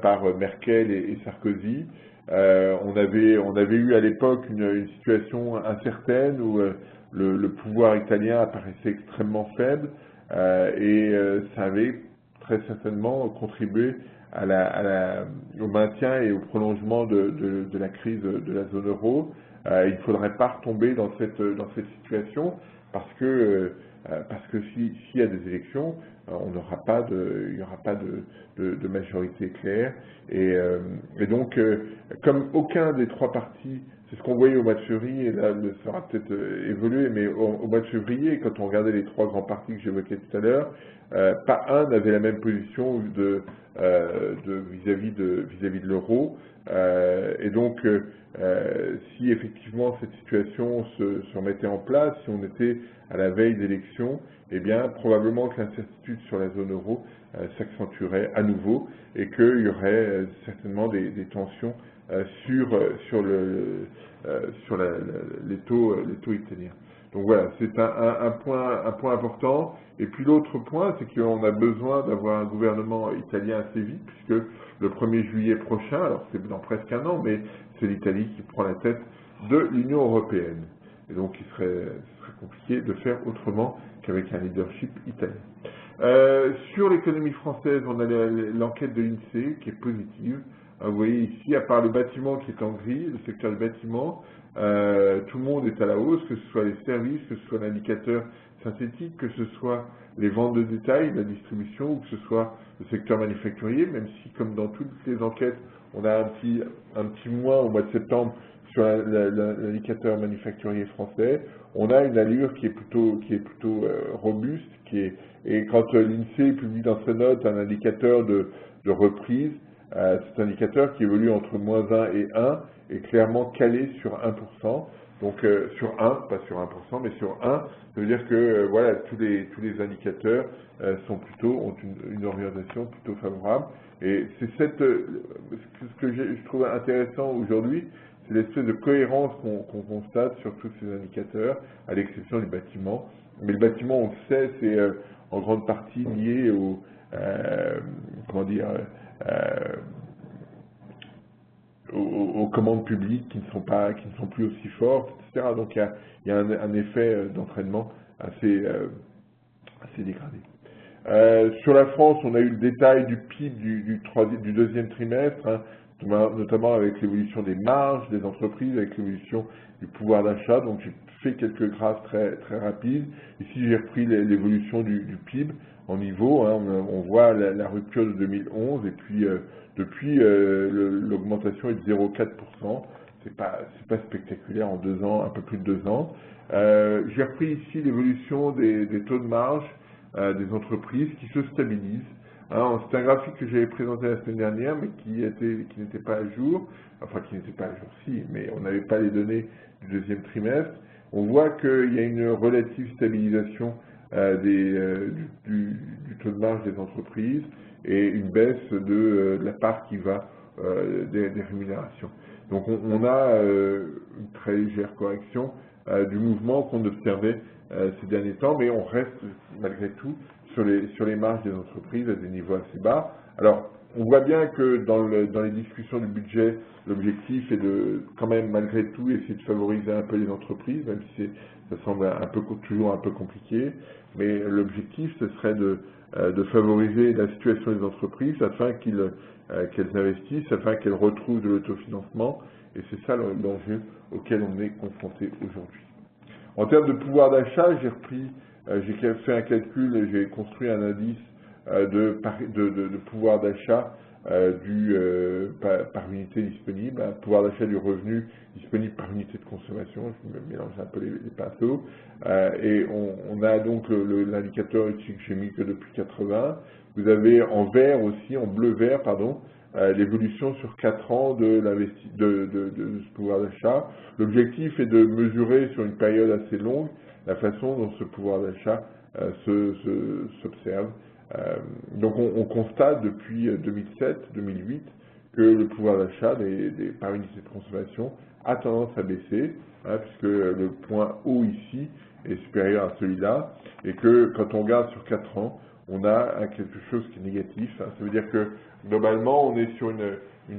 A: par Merkel et Sarkozy. On avait eu à l'époque une situation incertaine où le pouvoir italien apparaissait extrêmement faible et ça avait très certainement contribué au maintien et au prolongement de la crise de la zone euro. Il ne faudrait pas retomber dans cette situation parce que s'il y a des élections, il n'y aura pas de majorité claire. Et donc, comme aucun des trois partis, c'est ce qu'on voyait au mois de février, et là ça aura peut-être évolué, mais au mois de février, quand on regardait les trois grands partis que j'évoquais tout à l'heure, pas un n'avait la même position vis-à-vis de l'euro. Et donc, si effectivement cette situation se remettait en place, si on était à la veille d'élections, eh bien probablement que l'incertitude sur la zone euro s'accentuerait à nouveau et qu'il y aurait certainement des tensions sur les taux italiens. Donc voilà, c'est un point important. Et puis l'autre point, c'est qu'on a besoin d'avoir un gouvernement italien assez vite, puisque le 1er juillet prochain, alors c'est dans presque 1 an, mais c'est l'Italie qui prend la tête de l'Union européenne. Et donc ce serait compliqué de faire autrement qu'avec un leadership italien. Sur l'économie française, on a l'enquête de l'INSEE qui est positive. Vous voyez ici, à part le bâtiment qui est en gris, le secteur du bâtiment, tout le monde est à la hausse, que ce soit les services, que ce soit l'indicateur synthétique, que ce soit les ventes de détail, la distribution, ou que ce soit le secteur manufacturier, même si, comme dans toutes les enquêtes, on a un petit moins au mois de septembre sur l'indicateur manufacturier français, on a une allure qui est plutôt robuste, et quand l'INSEE publie dans sa note un indicateur de reprise, cet indicateur qui évolue entre -1 et 1 est clairement calé sur 1%. Donc sur 1, pas sur 1%, mais sur 1, ça veut dire que voilà, tous les indicateurs ont une orientation plutôt favorable. Et c'est ce que je trouve intéressant aujourd'hui, c'est l'espèce de cohérence qu'on constate sur tous ces indicateurs, à l'exception du bâtiment. Mais le bâtiment, on le sait, c'est en grande partie lié aux commandes publiques qui ne sont plus aussi fortes, etc. Donc il y a un effet d'entraînement assez dégradé. Sur la France, on a eu le détail du PIB du deuxième trimestre, hein, notamment avec l'évolution des marges des entreprises, avec l'évolution du pouvoir d'achat. Donc j'ai fait quelques graphes très rapides. Ici j'ai repris l'évolution du PIB en niveau. Hein, on voit la rupture de 2011 et puis depuis l'augmentation est de 0,4%. C'est pas spectaculaire en 2 ans, un peu plus de 2 ans. J'ai repris ici l'évolution des taux de marge des entreprises qui se stabilisent. Hein, c'est un graphique que j'avais présenté la semaine dernière, mais qui n'était pas à jour. Enfin, qui n'était pas à jour, si, mais on n'avait pas les données du deuxième trimestre. On voit qu'il y a une relative stabilisation du taux de marge des entreprises et une baisse de la part qui va des rémunérations. Donc on a une très légère correction du mouvement qu'on observait ces derniers temps, mais on reste malgré tout sur les marges des entreprises à des niveaux assez bas. Alors, on voit bien que dans les discussions du budget, l'objectif est de, quand même, malgré tout, essayer de favoriser un peu les entreprises, même si ça semble toujours un peu compliqué, mais l'objectif, ce serait de favoriser la situation des entreprises afin qu'elles investissent, afin qu'elles retrouvent de l'autofinancement, et c'est ça l'enjeu auquel on est confronté aujourd'hui. En termes de pouvoir d'achat, j'ai fait un calcul et j'ai construit un indice de pouvoir d'achat par unité disponible, un pouvoir d'achat du revenu disponible par unité de consommation, je me mélange un peu les pinceaux, et on a donc l'indicateur ici que j'ai mis que depuis 80. Vous avez en vert aussi, en bleu-vert, pardon, l'évolution sur 4 ans de ce pouvoir d'achat. L'objectif est de mesurer sur une période assez longue la façon dont ce pouvoir d'achat s'observe. Donc on constate depuis 2007-2008 que le pouvoir d'achat par unité de consommation a tendance à baisser, hein, puisque le point haut ici est supérieur à celui-là, et que quand on regarde sur 4 ans, on a quelque chose qui est négatif. Hein. Ça veut dire que globalement, on est sur une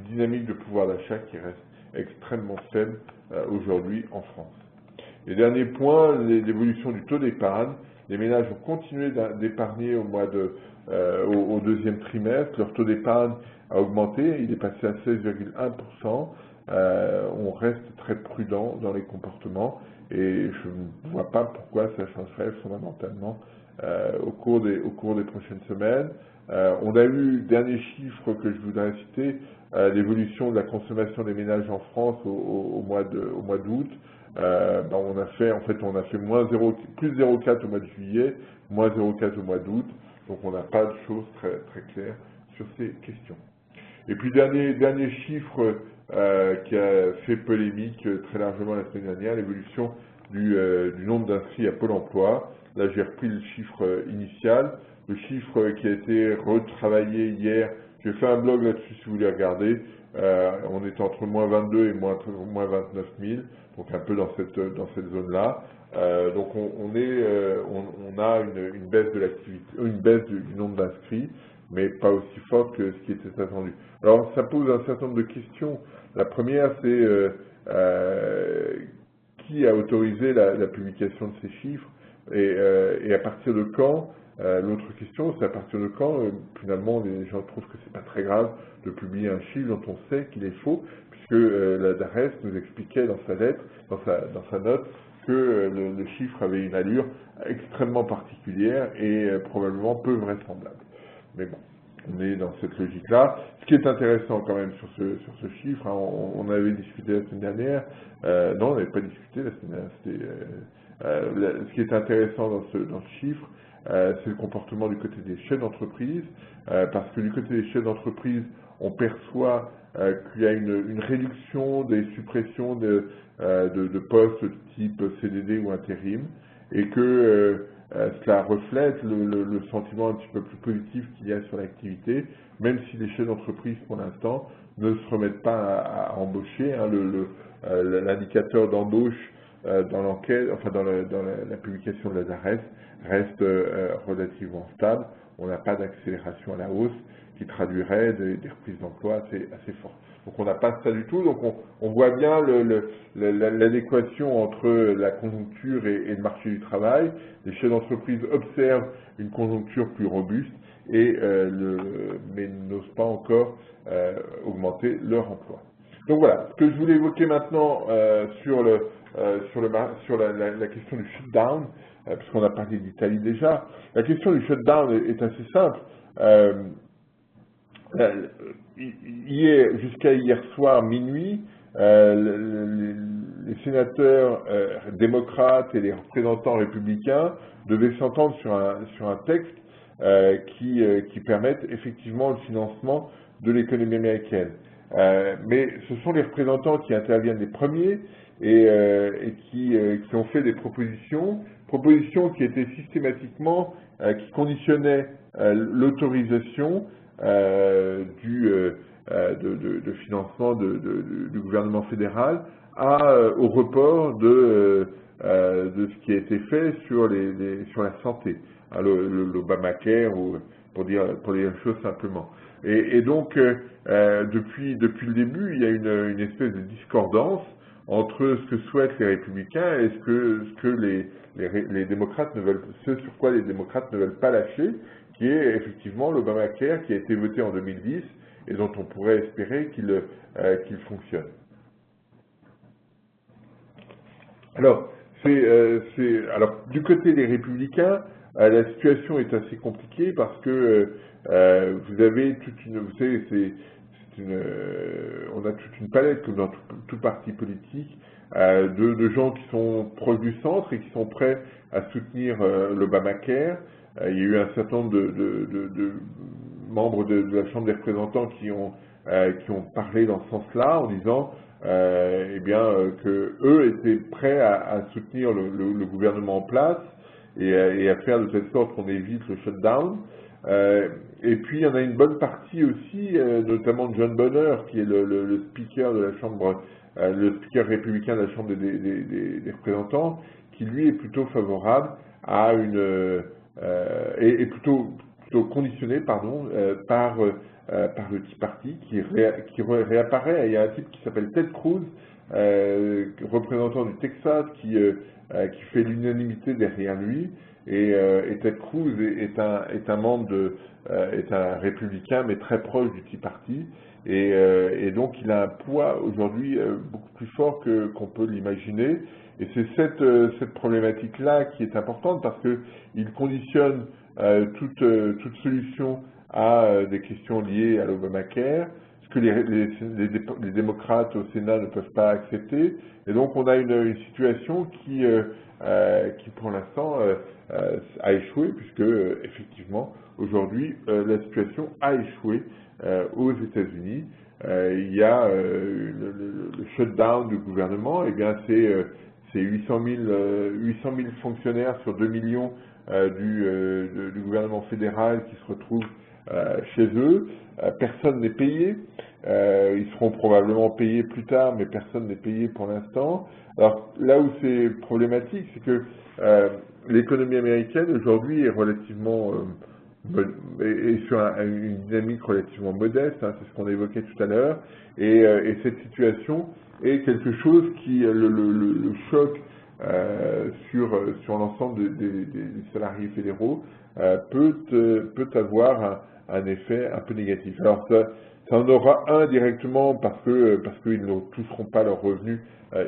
A: dynamique de pouvoir d'achat qui reste extrêmement faible aujourd'hui en France. Et dernier point, l'évolution du taux d'épargne. Les ménages ont continué d'épargner au deuxième trimestre. Leur taux d'épargne a augmenté, il est passé à 16,1%. On reste très prudent dans les comportements et je ne vois pas pourquoi ça changerait fondamentalement au cours des prochaines semaines. On a eu, dernier chiffre que je voudrais citer, l'évolution de la consommation des ménages en France au mois d'août. On a fait plus 0,4 au mois de juillet, moins 0,4 au mois d'août, donc on n'a pas de choses très claires sur ces questions. Et puis dernier chiffre qui a fait polémique très largement la semaine dernière, l'évolution du nombre d'inscrits à Pôle emploi. Là j'ai repris le chiffre initial, le chiffre qui a été retravaillé hier. J'ai fait un blog là-dessus si vous voulez regarder. On est entre moins 22 et moins 29 000, donc un peu dans cette zone-là. Donc on a une baisse de l'activité, une baisse du nombre d'inscrits, mais pas aussi forte que ce qui était attendu. Alors ça pose un certain nombre de questions. La première, c'est qui a autorisé la publication de ces chiffres et à partir de quand. L'autre question, c'est à partir de quand, finalement, les gens trouvent que c'est pas très grave de publier un chiffre dont on sait qu'il est faux, puisque la DARES nous expliquait dans sa lettre, dans sa note, que le chiffre avait une allure extrêmement particulière et probablement peu vraisemblable. Mais bon, on est dans cette logique-là. Ce qui est intéressant quand même sur ce chiffre, hein, on avait discuté la semaine dernière, non, on n'avait pas discuté la semaine dernière, ce qui est intéressant dans ce chiffre, c'est le comportement du côté des chefs d'entreprise, parce que du côté des chefs d'entreprise, on perçoit qu'il y a une réduction des suppressions de postes type CDD ou intérim, et que cela reflète le sentiment un petit peu plus positif qu'il y a sur l'activité, même si les chefs d'entreprise, pour l'instant, ne se remettent pas à embaucher. Hein, l'indicateur d'embauche dans l'enquête, enfin dans la publication de la DARES, reste relativement stable. On n'a pas d'accélération à la hausse qui traduirait des reprises d'emploi assez fortes. Donc on n'a pas ça du tout. Donc on voit bien l'adéquation entre la conjoncture et le marché du travail. Les chefs d'entreprise observent une conjoncture plus robuste mais n'osent pas encore augmenter leur emploi. Donc voilà, ce que je voulais évoquer maintenant sur la question du shutdown, puisqu'on a parlé d'Italie déjà. La question du shutdown est assez simple. Jusqu'à hier soir minuit, les sénateurs démocrates et les représentants républicains devaient s'entendre sur un texte qui permette effectivement le financement de l'économie américaine. Mais ce sont les représentants qui interviennent les premiers et qui ont fait des propositions qui étaient systématiquement, qui conditionnaient l'autorisation de financement du gouvernement fédéral au report de ce qui a été fait sur la santé, hein, l'Obamacare, ou pour dire les choses simplement. Et donc depuis le début, il y a une espèce de discordance entre ce que souhaitent les républicains et ce que les démocrates ne veulent, ce sur quoi les démocrates ne veulent pas lâcher, qui est effectivement l'Obamacare qui a été voté en 2010 et dont on pourrait espérer qu'il fonctionne. Alors, du côté des républicains, la situation est assez compliquée parce que vous avez on a toute une palette, comme dans tout parti politique, de gens qui sont proches du centre et qui sont prêts à soutenir l'Obamacare. Il y a eu un certain nombre de membres de la Chambre des représentants qui ont parlé dans ce sens-là, en disant que eux étaient prêts à soutenir le gouvernement en place et à faire de telle sorte qu'on évite le shutdown. Et puis il y en a une bonne partie aussi, notamment John Boehner, qui est le speaker de la Chambre, le speaker républicain de la Chambre des représentants, qui lui est plutôt favorable à est plutôt conditionné, par le Tea Party, qui réapparaît. Il y a un type qui s'appelle Ted Cruz, représentant du Texas, qui fait l'unanimité derrière lui. Et Ted Cruz est un républicain, mais très proche du Tea Party. Et donc il a un poids aujourd'hui beaucoup plus fort qu'on peut l'imaginer. Et c'est cette problématique-là qui est importante parce qu'il conditionne toute solution à des questions liées à l'Obamacare, ce que les démocrates au Sénat ne peuvent pas accepter. Et donc on a une situation qui pour l'instant a échoué, puisque effectivement aujourd'hui la situation a échoué aux États-Unis. Il y a le shutdown du gouvernement, et bien c'est 800 000 fonctionnaires sur 2 millions du gouvernement fédéral qui se retrouvent chez eux. Personne n'est payé. Ils seront probablement payés plus tard, mais personne n'est payé pour l'instant. Alors là où c'est problématique, c'est que l'économie américaine aujourd'hui est relativement est sur une dynamique relativement modeste, hein, c'est ce qu'on évoquait tout à l'heure, et cette situation est quelque chose qui, le choc sur l'ensemble des salariés fédéraux peut avoir un effet un peu négatif. Alors ça en aura un directement parce qu'ils ne toucheront pas leurs revenus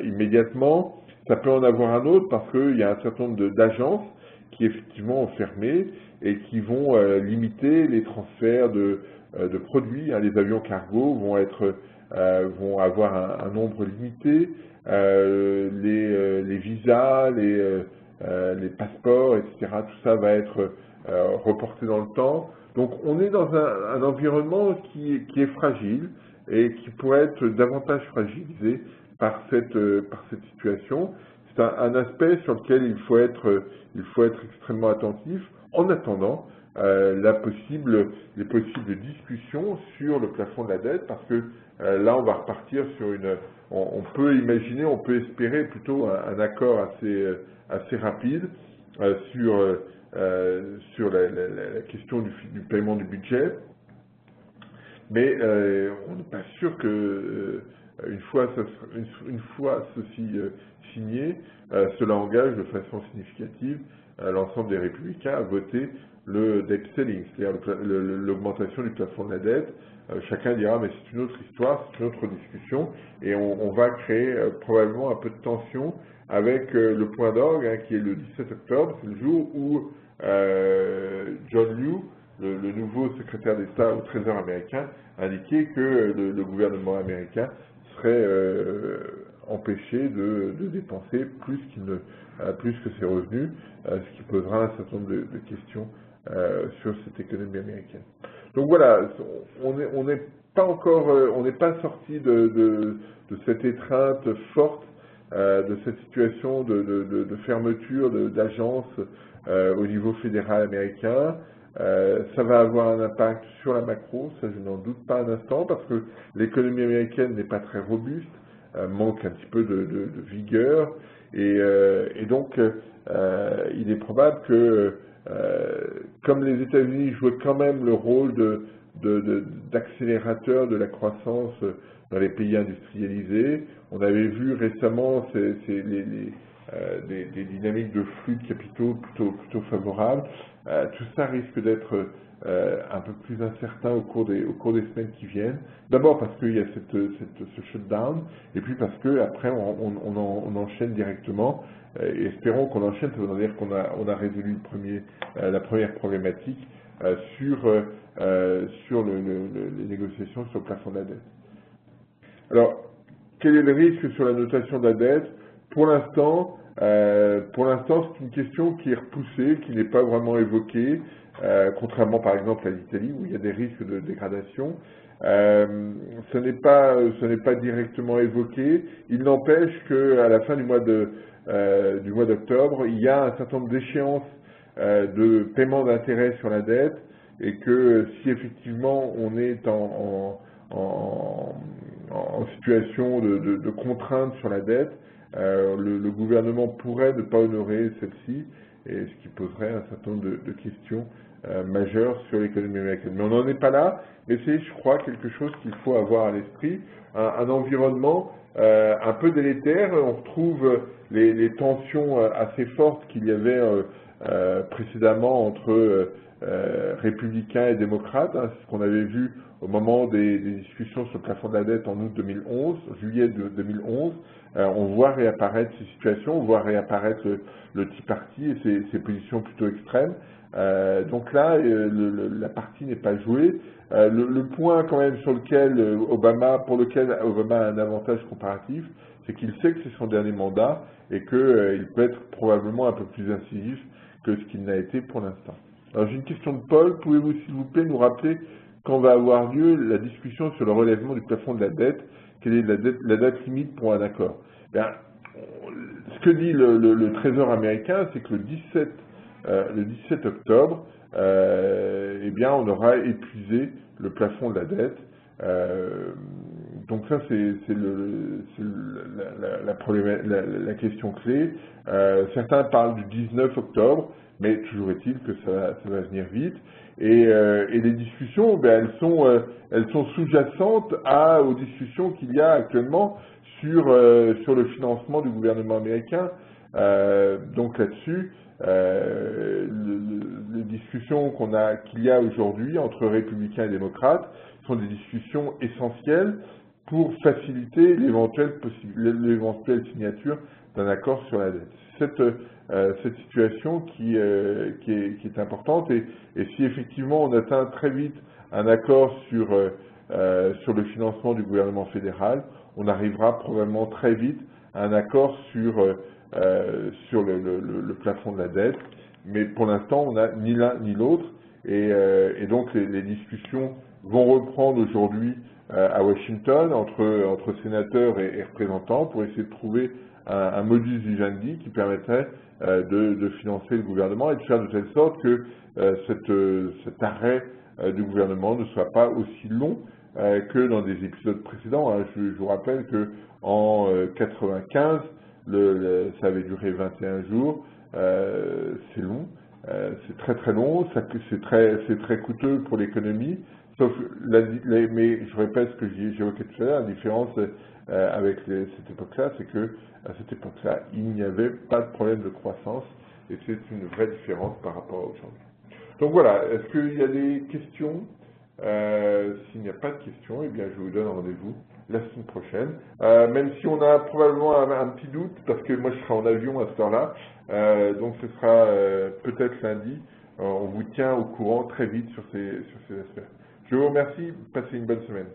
A: immédiatement. Ça peut en avoir un autre parce qu'il y a un certain nombre d'agences qui effectivement ont fermé et qui vont limiter les transferts de produits. Hein. Les avions cargo vont avoir un nombre limité. Les visas, les passeports, etc. Tout ça va être reporté dans le temps. Donc on est dans un environnement qui est fragile et qui pourrait être davantage fragilisé par cette situation. C'est un aspect sur lequel il faut être extrêmement attentif en attendant les possibles discussions sur le plafond de la dette, parce que là on va repartir sur on peut imaginer, on peut espérer plutôt un accord assez rapide sur la question du paiement du budget. mais on n'est pas sûr que une fois ceci signé, cela engage de façon significative l'ensemble des républicains à voter le debt ceiling, c'est-à-dire l'augmentation du plafond de la dette. Chacun dira mais c'est une autre histoire, c'est une autre discussion, et on va créer probablement un peu de tension avec le point d'orgue qui est le 17 octobre, c'est le jour où John Liu, le nouveau secrétaire d'État au Trésor américain, indiquait que le gouvernement américain serait empêché de dépenser plus que ses revenus, ce qui posera un certain nombre de questions sur cette économie américaine. Donc voilà, on n'est pas encore, on n'est pas sorti de cette étreinte forte, de cette situation de fermeture d'agences au niveau fédéral américain. Ça va avoir un impact sur la macro, ça je n'en doute pas un instant, parce que l'économie américaine n'est pas très robuste, manque un petit peu de vigueur, et donc il est probable que, comme les États-Unis jouaient quand même le rôle d'accélérateur de la croissance dans les pays industrialisés, on avait vu récemment des dynamiques de flux de capitaux plutôt favorables. Tout ça risque d'être un peu plus incertain au cours des semaines qui viennent. D'abord parce qu'il y a ce shutdown, et puis parce que après on enchaîne directement. Et espérons qu'on enchaîne, ça veut dire qu'on a résolu la première problématique sur les négociations sur le plafond de la dette. Alors, quel est le risque sur la notation de la dette? Pour l'instant, c'est une question qui est repoussée, qui n'est pas vraiment évoquée, contrairement par exemple à l'Italie où il y a des risques de dégradation. Ce n'est pas directement évoqué. Il n'empêche qu'à la fin du mois d'octobre, il y a un certain nombre d'échéances de paiement d'intérêt sur la dette, et que si effectivement on est en situation de contrainte sur la dette, le gouvernement pourrait ne pas honorer celle-ci, et ce qui poserait un certain nombre de questions majeures sur l'économie américaine. Mais on n'en est pas là, mais c'est, je crois, quelque chose qu'il faut avoir à l'esprit, un environnement un peu délétère. On retrouve les tensions assez fortes qu'il y avait précédemment entre républicains et démocrates, c'est ce qu'on avait vu au moment des discussions sur le plafond de la dette en août 2011, juillet 2011. On voit réapparaître ces situations, on voit réapparaître le Tea Party et ses positions plutôt extrêmes. Donc là, la partie n'est pas jouée. Le point quand même pour lequel Obama a un avantage comparatif, c'est qu'il sait que c'est son dernier mandat et qu'il peut être probablement un peu plus incisif que ce qu'il n'a été pour l'instant. Alors j'ai une question de Paul. Pouvez-vous s'il vous plaît nous rappeler quand va avoir lieu la discussion sur le relèvement du plafond de la dette? Quelle est la date limite pour un accord? Bien, ce que dit le Trésor américain, c'est que le 17 octobre, eh bien, on aura épuisé le plafond de la dette. Donc ça, c'est la question clé. Certains parlent du 19 octobre, mais toujours est-il que ça va venir vite. Et les discussions, ben, elles sont sous-jacentes aux discussions qu'il y a actuellement sur le financement du gouvernement américain. Donc là-dessus, les discussions qu'il y a aujourd'hui entre républicains et démocrates sont des discussions essentielles pour faciliter l'éventuelle signature d'un accord sur la dette. Cette situation qui est importante, et si effectivement on atteint très vite un accord sur le financement du gouvernement fédéral, on arrivera probablement très vite à un accord sur le plafond de la dette, mais pour l'instant on n'a ni l'un ni l'autre, et donc les discussions vont reprendre aujourd'hui à Washington entre sénateurs et représentants pour essayer de trouver un modus vivendi qui permettrait de financer le gouvernement et de faire de telle sorte que cet arrêt du gouvernement ne soit pas aussi long que dans des épisodes précédents. Je vous rappelle que en 95, ça avait duré 21 jours. C'est long, c'est très très long, c'est très coûteux pour l'économie, Sauf, mais je répète ce que j'ai évoqué tout à l'heure, la différence avec cette époque-là, c'est que à cette époque-là, il n'y avait pas de problème de croissance, et c'est une vraie différence par rapport à aujourd'hui. Donc voilà, est-ce qu'il y a des questions? S'il n'y a pas de questions, eh bien je vous donne rendez-vous la semaine prochaine. Même si on a probablement un petit doute, parce que moi je serai en avion à cette heure-là, donc ce sera peut-être lundi. On vous tient au courant très vite sur ces aspects. Je vous remercie, passez une bonne semaine.